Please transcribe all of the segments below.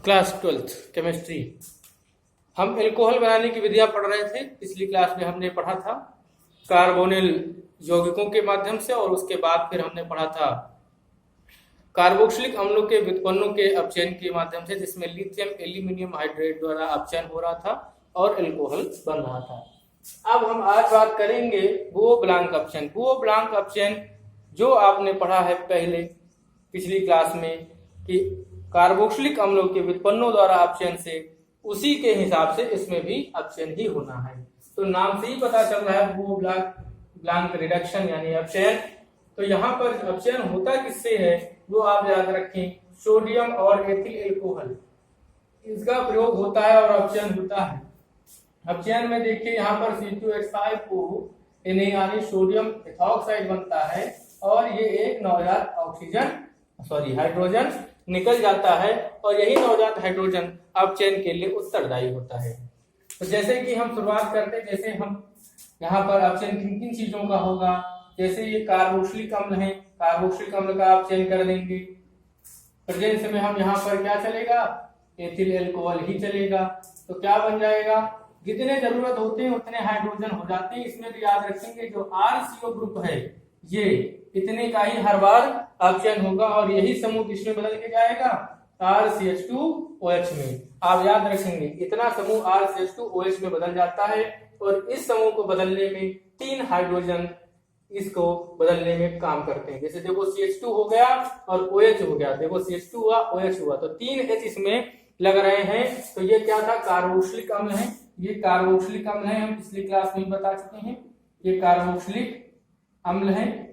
Class 12th chemistry. हम alcohol बनाने की विधियां पढ़ रहे थे। पिछली क्लास में हमने पढ़ा था कार्बोनिल यौगिकों के माध्यम से, और उसके बाद फिर हमने पढ़ा था कार्बोक्सिलिक अम्लों के व्युत्पन्नों के अपचयन के माध्यम से, जिसमें लिथियम एल्यूमिनियम हाइड्रेट द्वारा अपचयन हो रहा था और एल्कोहल बन रहा था। अब हम आज बात करेंगे बुओ ब्लांक अपचयन। बुओ ब्लांक अपचयन जो आपने पढ़ा है पहले पिछली क्लास में कि कार्बोक्सिलिक अम्लों के व्युत्पन्नों द्वारा अपचयन से, उसी के हिसाब से इसमें भी अपचयन ही होना है। तो नाम से ही पता चल रहा है बुओ ब्लांक रिडक्शन यानी अपचयन। तो यहाँ पर अपचयन होता किससे है वो आप याद रखें, सोडियम और एथिल एल्कोहल इसका प्रयोग होता है और अपचयन होता है। अपचयन में देखिए यहाँ पर C2H5O यानी सोडियम एथॉक्साइड बनता है और ये एक नवजात हाइड्रोजन निकल जाता है, और यही नवजात हाइड्रोजन अपचयन के लिए उत्तरदायी होता है। तो जैसे कि हम शुरुआत करते हैं, जैसे हम यहाँ पर अपचयन किन किन चीजों का होगा, जैसे ये कार्बोक्सिलिक अम्ल है, कार्बोक्सिलिक अम्ल का अपचयन कर देंगे। प्रेजेंस में हम यहाँ पर क्या चलेगा, एथिल एल्कोहल ही चलेगा। तो क्या बन जाएगा, जितने जरूरत होते हैं उतने हाइड्रोजन हो जाते हैं। इसमें भी याद रखेंगे जो RCO ग्रुप है ये इतने का ही हर बार अपचयन होगा, और यही समूह किसमें बदल के जाएगा, RCH2OH में। आप याद रखेंगे इतना समूह RCH2OH में बदल जाता है, और इस समूह को बदलने में 3 हाइड्रोजन इसको बदलने में काम करते हैं। जैसे देखो CH2 हो गया और OH हो गया, देखो CH2 हुआ OH हुआ, तो 3 H इसमें लग रहे हैं। तो ये क्या था, कार्बोक्सिलिक अम्ल है। ये कार्बोक्सिलिक अम्ल है, हम पिछली क्लास में बता चुके हैं, ये कार्बोक्सिलिक अम्ल है।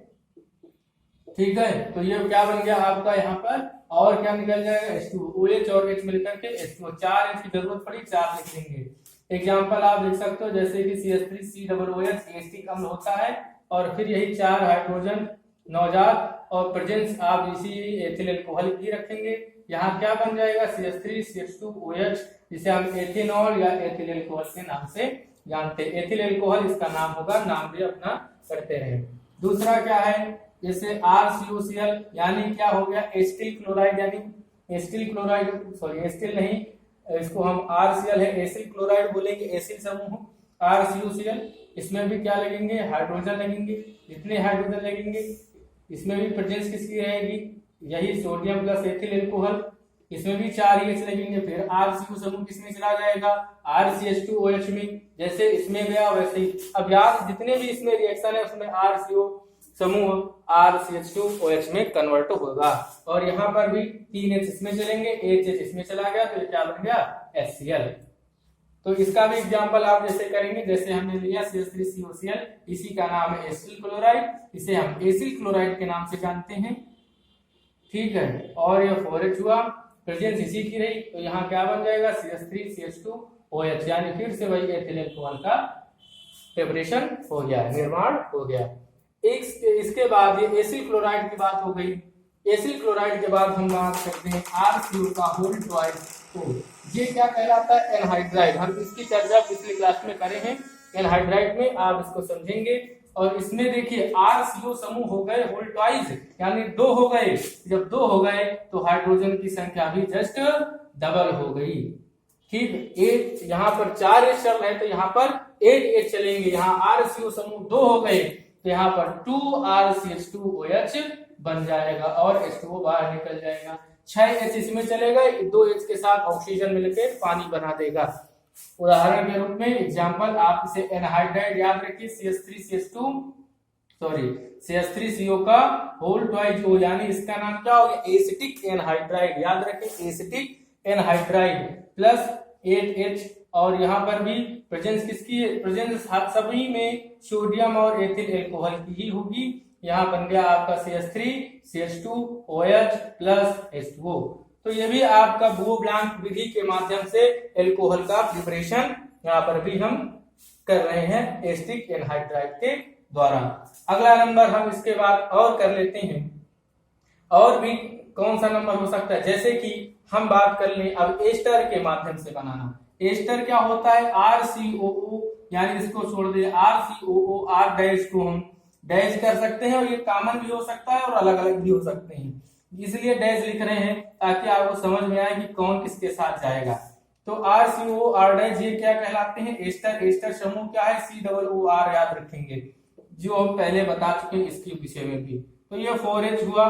ठीक है, तो ये क्या बन गया आपका यहाँ पर, और क्या निकल जाएगा, H2OH और H मिलकर के H2O। 4 H की जरूरत पड़ी, 4 लिख देंगे। एग्जाम्पल आप देख सकते हो, जैसे कि CH3COOH एसिटिक अम्ल होता है, और फिर यही 4 हाइड्रोजन नवजात, और प्रेजेंस आप इसी एथिल एल्कोहल की रखेंगे। यहाँ क्या बन जाएगा, CH3CH2OH, जिसे हम एथेनॉल या एथिल एल्कोहल के नाम से जानते हैं। एथिल एल्कोहल इसका नाम होगा, नाम भी अपना करते रहे। दूसरा क्या है, जैसे RCOCl यानी क्या हो गया, एसिटिल क्लोराइड, यानी एसिटिल क्लोराइड, सॉरी एसिटिल नहीं, इसको हम RCl है, एसिल क्लोराइड बोलेंगे, एसिल समूह RCOCl। इसमें भी क्या लगेंगे, हाइड्रोजन लगेंगे। जितने हाइड्रोजन लगेंगे इसमें भी प्रेजेंस किसकी रहेगी, यही सोडियम प्लस एथिल एल्कोहल। इसमें भी 4 H लगेंगे। फिर RCO समूह किसमें चला जाएगा, RCH2OH में। जैसे इसमें गया वैसे ही। अब यार जितने भी इसमें रिएक्शन है उसमें RCO समूह RCH2OH में कन्वर्ट होगा, और यहाँ पर भी 3 H इसमें चलेंगे, एक H इसमें चला गया, तो ये क्या बन गया, HCl। तो इसका भी एग्जांपल आप जैसे करेंगे, जैसे हमने लिया CH3COCl, इसी का नाम है एसिल क्लोराइड, इसे हम एसिल क्लोराइड के नाम से जानते हैं। ठीक है, और ये 4H हुआ, प्रेजेंस इसी की रही, तो यहाँ क्या बन जाएगा, CH3CH2OH, यानी फिर से वही एथिल एल्कोहल का प्रिपरेशन हो गया, निर्माण हो गया। इसके बाद ये एसिल क्लोराइड की बात हो गई। एसिल क्लोराइड के बाद हम बात करते हैं RCO का होल ट्वाइस। ये क्या कहलाता है, एनहाइड्राइड। हम इसकी चर्चा पिछली क्लास में करे हैं, एनहाइड्राइड में आप इसको समझेंगे। और इसमें देखिए RCO समूह हो गए होल ट्वाइस, यानी 2 हो गए। जब 2 हो गए तो हाइड्रोजन की संख्या भी जस्ट डबल हो गई। ठीक, एक यहाँ पर 4 H चल रहे हैं, तो यहाँ पर 8 H चलेंगे। यहाँ RCO समूह 2 हो गए, तो यहाँ पर 2 RCH2OH बन जाएगा, और H2O बाहर निकल जाएगा। 6 H इसमें चलेगा, 2 H के साथ ऑक्सीजन मिलकर पानी बना देगा। उदाहरण के रूप में एग्जांपल आप इसे एनहाइड्राइड याद रखिए, CH3CO का होल ट्वाइस O, यानी इसका नाम क्या हो गया, एसिटिक एनहाइड्राइड। याद रखें एसिटिक एनहाइड्राइड प्लस 8H, और यहाँ पर भी प्रेजेंस किसकी है, प्रेजेंस सभी में सोडियम और एथिल एल्कोहल की ही होगी। यहाँ बन गया आपका CH3CH2OH प्लस H2O। तो ये भी आपका बुओ ब्लांक विधि के माध्यम से एल्कोहल का प्रिपरेशन यहाँ पर भी हम कर रहे हैं एसिटिक एनहाइड्राइड के द्वारा। अगला नंबर हम इसके बाद और कर लेते हैं, और भी कौन सा नंबर हो सकता है, जैसे कि हम बात कर लें अब एस्टर के माध्यम से बनाना। एस्टर क्या होता है, RCOO, यानी इसको छोड़ दे RCOO, R डैश को हम डैश कर सकते हैं, और ये कॉमन भी हो सकता है और अलग अलग भी हो सकते हैं। इसलिए डैश लिख रहे हैं ताकि आपको समझ में आए कि कौन किसके साथ जाएगा। तो RCOO R' ये क्या कहलाते हैं? एस्टर। एस्टर समूह क्या है? COOR याद रखेंगे, जो हम पहले बता चुके हैं इसके विषय में भी। तो ये 4H हुआ,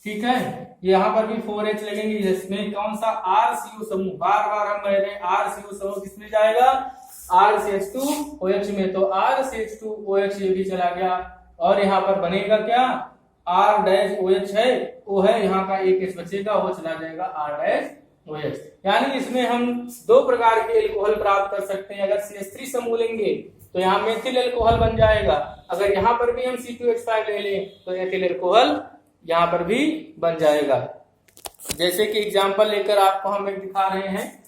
ठीक है। यहाँ पर भी 4H लगेंगे, जिसमें कौन सा? RCO समूह। बार बार हम कह रहे हैं RCO समूह किसमें जाएगा? RCH2OH में। तो RCH2OH ये भी चला गया, और यहाँ पर बनेगा क्या? R-OH है, वो है यहाँ का एक H बचेगा, वो चला जाएगा R-OH। यानी इसमें हम दो प्रकार के एल्कोहल प्राप्त कर सकते हैं। अगर CH3 समूह लेंगे तो यहाँ मेथिल एल्कोहल बन जाएगा, अगर यहाँ पर भी हम C2H5 ले लें तो एथिल एल्कोहल यहाँ पर भी बन जाएगा। जैसे कि एग्जांपल लेकर आपको हम एक दिखा रहे हैं,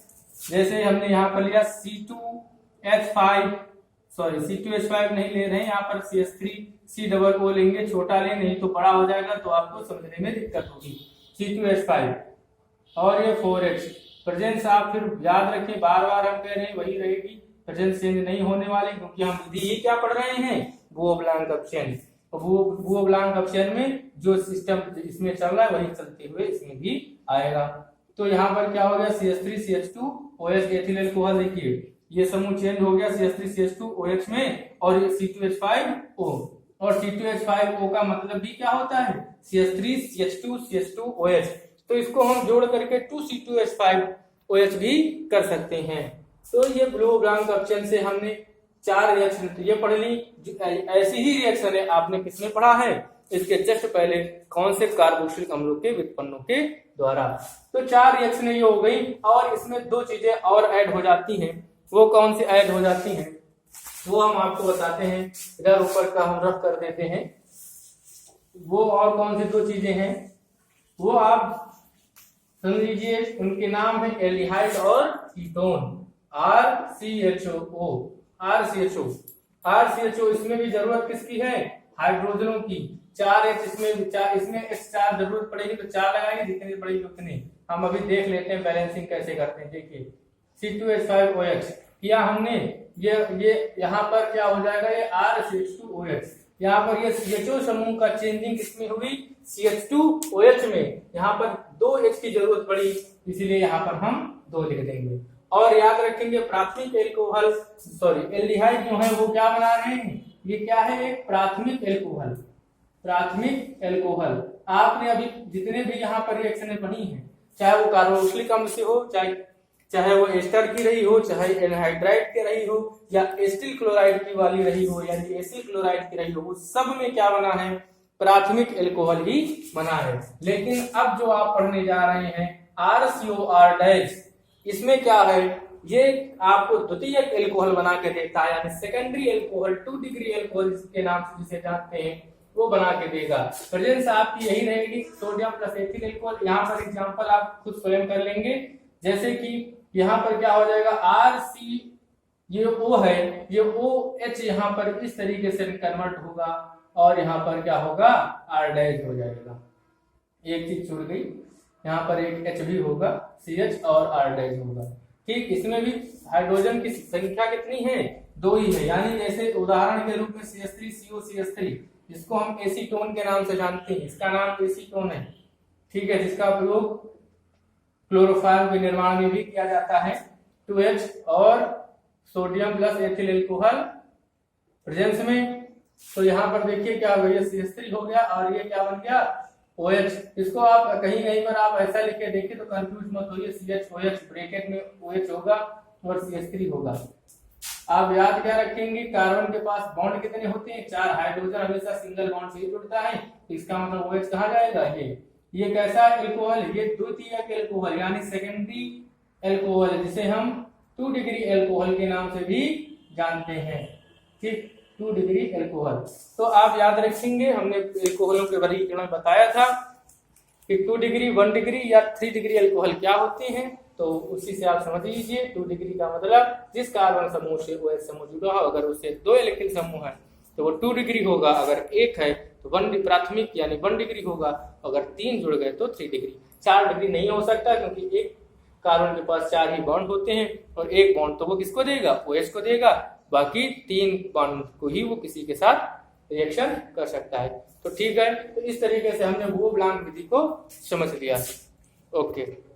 जैसे हमने यहाँ पर लिया C2H5 नहीं ले रहे हैं, यहाँ पर CH3COO लेंगे, छोटा ले, नहीं तो बड़ा हो जाएगा तो आपको समझने में दिक्कत होगी। C2H5 और ये 4H। प्रेजेंस आप फिर याद रखें, बार बार हम कह रहे हैं वही रहेगी, प्रेजेंस चेंज नहीं होने वाली, क्योंकि हम ये क्या पढ़ रहे हैं? बुओ-ब्लांक ऑप्शन। बुओ-ब्लांक ऑप्शन में जो सिस्टम इसमें चल रहा है वही चलते हुए इसमें भी आएगा। तो यहाँ पर क्या हो गया? CH3CH2OH ethyl alcohol. देखिए ये समूह चेंज हो गया CH3CH2OH में, और C2H5O। और C2H5O का मतलब भी क्या होता है? CH3CH2OH। तो इसको हम जोड़ करके 2C2H5OH भी कर सकते हैं। तो ये बुओ-ब्लांक ऑप्शन से हमने 4 रिएक्शन ये पढ़ ली। ऐसी ही रिएक्शन है आपने किसमें पढ़ा है? इसके जस्ट पहले कौन से कार्बोक्सिलिक अम्लों के व्युत्पन्नों के द्वारा। तो 4 रिएक्शन ये हो गई, और इसमें 2 चीजें और ऐड हो जाती हैं। वो कौन सी ऐड हो जाती हैं वो हम आपको बताते हैं। इधर ऊपर का हम रफ कर देते हैं। वो और कौन सी 2 चीजें हैं वो आप समझ लीजिए, उनके नाम है एल्डिहाइड और कीटोन। RCHO इसमें भी जरूरत किसकी है? हाइड्रोजनों की। 4H इसमें H4 जरूरत पड़ेगी तो 4 लगाएंगे, जितनी पड़ेगी उतनी। हम अभी देख लेते हैं बैलेंसिंग कैसे करते हैं। देखिए C2H5OH किया हमने, ये यहाँ पर क्या हो जाएगा? ये RCH2OH। यहाँ पर ये CHO समूह का चेंजिंग किसमें हुई? CH2OH में। यहाँ पर 2H की जरूरत पड़ी, इसलिए यहाँ पर हम 2 लिख देंगे। और याद रखेंगे प्राथमिक एल्कोहल एल्डिहाइड जो है वो क्या बना रहे हैं? ये क्या है? एक प्राथमिक एल्कोहल। प्राथमिक एल्कोहल आपने अभी जितने भी यहाँ पर रिएक्शनें पढ़ी हैं, चाहे वो कार्बोक्सिलिक अम्ल से हो, चाहे वो एस्टर की रही हो, चाहे एनहाइड्राइड की रही हो, या एसिटिल क्लोराइड की वाली रही हो, यानी एसिल क्लोराइड की रही हो, वो सब में क्या बना है? प्राथमिक एल्कोहल ही बना है। लेकिन अब जो आप पढ़ने जा रहे हैं RCOR', इसमें क्या है? ये आपको द्वितीयक एल्कोहल बना के देता है, यानी सेकेंडरी एल्कोहल, 2 डिग्री एल्कोहल के नाम से जिसे जानते हैं, वो बना के देगा। प्रेजेंस आपकी यही रहेगी, सोडियम प्लस एथिल एल्कोहल। यहाँ पर एग्जांपल आप खुद स्वयं कर लेंगे, जैसे कि यहाँ पर क्या हो जाएगा? RC ये O है, ये OH यहाँ पर इस तरीके से कन्वर्ट होगा, और यहाँ पर क्या होगा? R' हो जाएगा। एक चीज छूट गई, यहाँ पर एक H भी होगा, CH और R' होगा। ठीक, इसमें भी हाइड्रोजन की संख्या कितनी है? 2 ही है। यानी जैसे उदाहरण के रूप में CH3COCH3, इसको हम एसीटोन के नाम से जानते हैं, इसका नाम एसीटोन है, ठीक है, जिसका प्रयोग क्लोरोफॉर्म के निर्माण में भी किया जाता है। 2H और sodium plus ethyl alcohol presence में। तो यहाँ पर देखिए क्या हो गया? CH3 हो गया, और ये क्या बन गया? OH। इसको आप कहीं पर आप ऐसा लिख के देखिए तो कंफ्यूज मत होइए। CHOH ब्रैकेट में OH होगा और CH3 होगा। आप याद क्या रखेंगे? कार्बन के पास बॉन्ड कितने होते हैं? 4। हाइड्रोजन हमेशा सिंगल बॉन्ड से ही जुड़ता है, इसका मतलब OH कहाँ जाएगा? ये कैसा एल्कोहल? ये द्वितीयक एल्कोहल, यानी सेकेंडरी एल्कोहल, जिसे हम 2 डिग्री एल्कोहल के नाम से भी जानते हैं। ठीक, 2 डिग्री एल्कोहल। तो आप याद रखेंगे, हमने एल्कोहलों के वर्गीकरण बताया था कि 2 डिग्री, 1 डिग्री या 3 डिग्री एल्कोहल क्या होते हैं, तो उसी से आप समझ लीजिए। 2 डिग्री का मतलब जिस कार्बन समूह से OH समूह जुड़ा हो, अगर उससे 2 एल्किल समूह है तो वो 2 डिग्री होगा, अगर 1 है तो 1 प्राथमिक यानी 1 डिग्री होगा, अगर 3 जुड़ गए तो 3 डिग्री। 4 डिग्री नहीं हो सकता, क्योंकि एक कार्बन के पास 4 ही बॉन्ड होते हैं, और एक बॉन्ड तो वो किसको देगा? OH को देगा, बाकी 3 बॉन्ड को ही वो किसी के साथ रिएक्शन कर सकता है। तो ठीक है, तो इस तरीके से हमने वो ब्लांक विधि को समझ लिया। ओके।